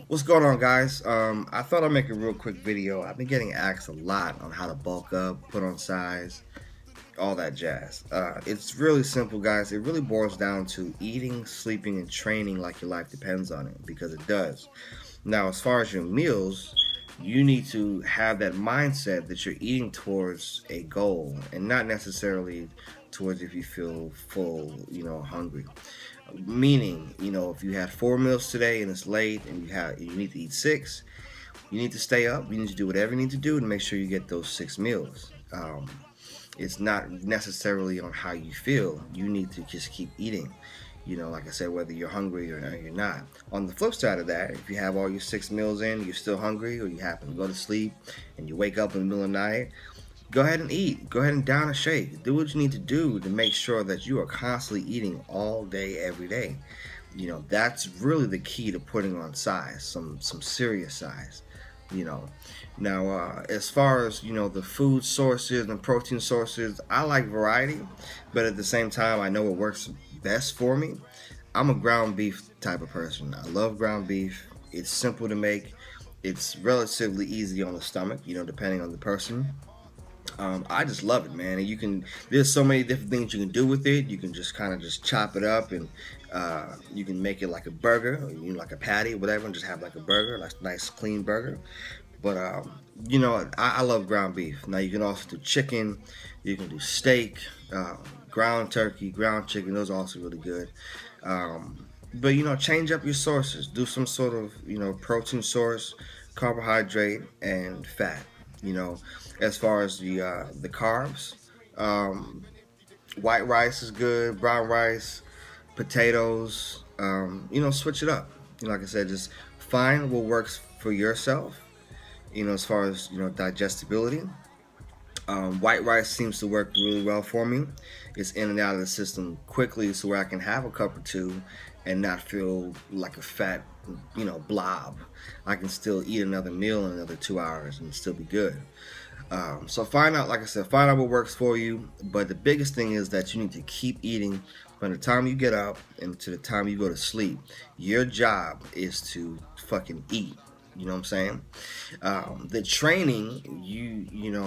What's going on, guys? I thought I'd make a real quick video. I've been getting asked a lot on how to bulk up, put on size, all that jazz. It's really simple, guys. It really boils down to eating, sleeping, and training like your life depends on it, because it does. Now, as far as your meals, you need to have that mindset that you're eating towards a goal and not necessarily towards if you feel full, hungry. Meaning, if you had 4 meals today and it's late and you need to eat six, you need to stay up. You need to do whatever you need to do to make sure you get those 6 meals. It's not necessarily on how you feel. You need to just keep eating. Like I said, whether you're hungry or you're not. On the flip side of that, if you have all your 6 meals in, you're still hungry, or you happen to go to sleep and you wake up in the middle of the night, go ahead and eat. Go ahead and down a shake. Do what you need to do to make sure that you are constantly eating all day, every day. That's really the key to putting on size, some serious size. Now, as far as the food sources and protein sources, I like variety, but at the same time, I know what works best for me. I'm a ground beef type of person. I love ground beef. It's simple to make. It's relatively easy on the stomach, depending on the person. I just love it, man. And there's so many different things you can do with it. You can just kind of just chop it up, and you can make it like a burger, or, like a patty or whatever, and just have like a burger, like a nice clean burger. But I love ground beef. Now you can also do chicken, you can do steak, ground turkey, ground chicken. Those are also really good. But change up your sources. Do some sort of protein source, carbohydrate, and fat. As far as the carbs, white rice is good, brown rice, potatoes. Switch it up. Like I said, just find what works for yourself. As far as digestibility. White rice seems to work really well for me. It's in and out of the system quickly, so where I can have a cup or two and not feel like a fat, blob. I can still eat another meal in another 2 hours and still be good. So find out, like I said, find out what works for you. But the biggest thing is that you need to keep eating from the time you get up and to the time you go to sleep. Your job is to fucking eat. You know what I'm saying? The training,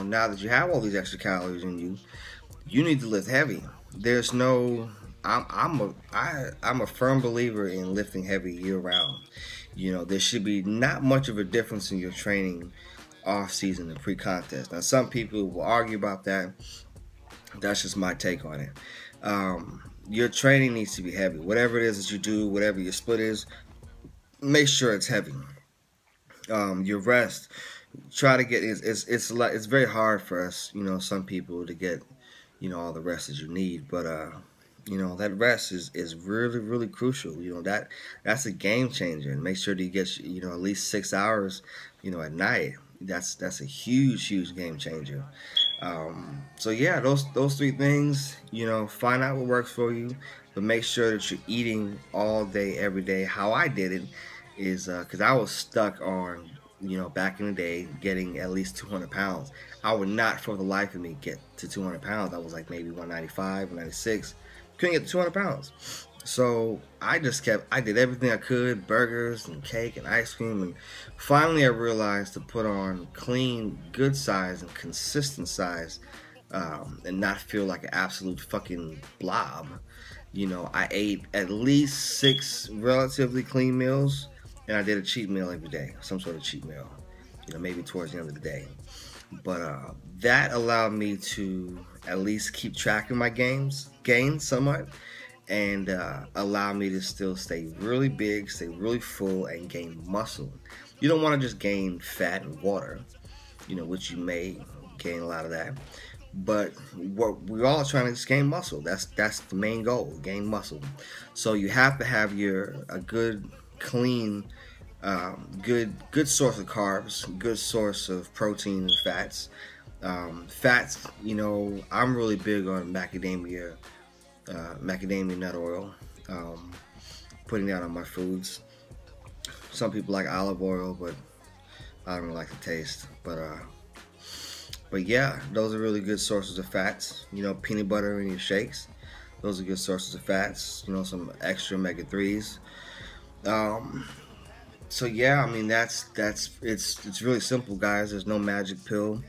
now that you have all these extra calories in you, you need to lift heavy. There's no, I'm a firm believer in lifting heavy year round. There should be not much of a difference in your training off season and pre-contest. Now, some people will argue about that. That's just my take on it. Your training needs to be heavy. Whatever it is that you do, whatever your split is, make sure it's heavy. Your rest, try to get it's very hard for us, some people, to get all the rest that you need, but that rest is really crucial. That's a game changer. And make sure that you get at least 6 hours at night. That's a huge game changer. So yeah, those three things, find out what works for you, but make sure that you're eating all day, every day. How I did it is because I was stuck on, back in the day, getting at least 200 pounds. I would not for the life of me get to 200 pounds. I was like maybe 195, 196. Couldn't get to 200 pounds. So I did everything I could, burgers and cake and ice cream. And finally I realized to put on clean, good size and consistent size, and not feel like an absolute fucking blob. I ate at least 6 relatively clean meals, and I did a cheat meal every day, some sort of cheat meal, maybe towards the end of the day. But that allowed me to at least keep track of my gains somewhat, and allow me to still stay really big, stay really full, and gain muscle. You don't want to just gain fat and water, which you may gain a lot of that. But what we're all trying to just gain muscle. That's the main goal, gain muscle. So you have to have a good, clean, good source of carbs, good source of protein and fats. Fats, I'm really big on macadamia nut oil. Putting that on my foods. Some people like olive oil, but I don't really like the taste. But yeah, those are really good sources of fats. Peanut butter in your shakes. Those are good sources of fats. Some extra omega-3s. So yeah, I mean it's really simple, guys. There's no magic pill.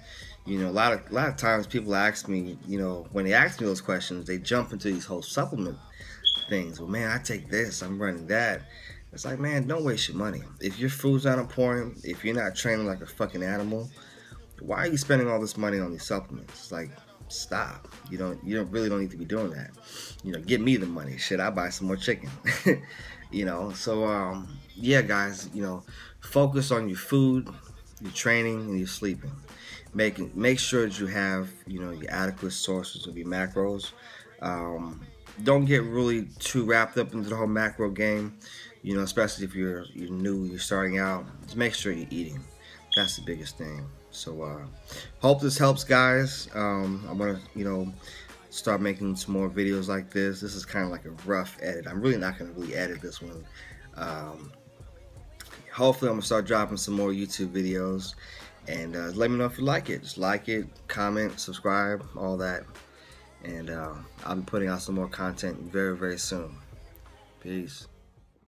You know, a lot of times people ask me, you know, when they ask me those questions, they jump into these whole supplement things. Well, man, I take this, I'm running that. It's like, man, don't waste your money. If your food's not important, if you're not training like a fucking animal, why are you spending all this money on these supplements? It's like, stop. You don't really don't need to be doing that. You know, give me the money. Shit, I buy some more chicken. You know, so yeah, guys, you know, focus on your food, your training, and your sleeping. Make sure that you have, you know, your adequate sources of your macros. Um, don't get really too wrapped up into the whole macro game. You know, especially if you're new, you're starting out. Just make sure you're eating. That's the biggest thing. So hope this helps, guys. I'm gonna, you know, start making some more videos like this. This is kind of like a rough edit. I'm really not gonna really edit this one. Um, Hopefully, I'm gonna start dropping some more YouTube videos, and let me know if you like it. Just like it, comment, subscribe, all that, and I'll be putting out some more content very, very soon. Peace.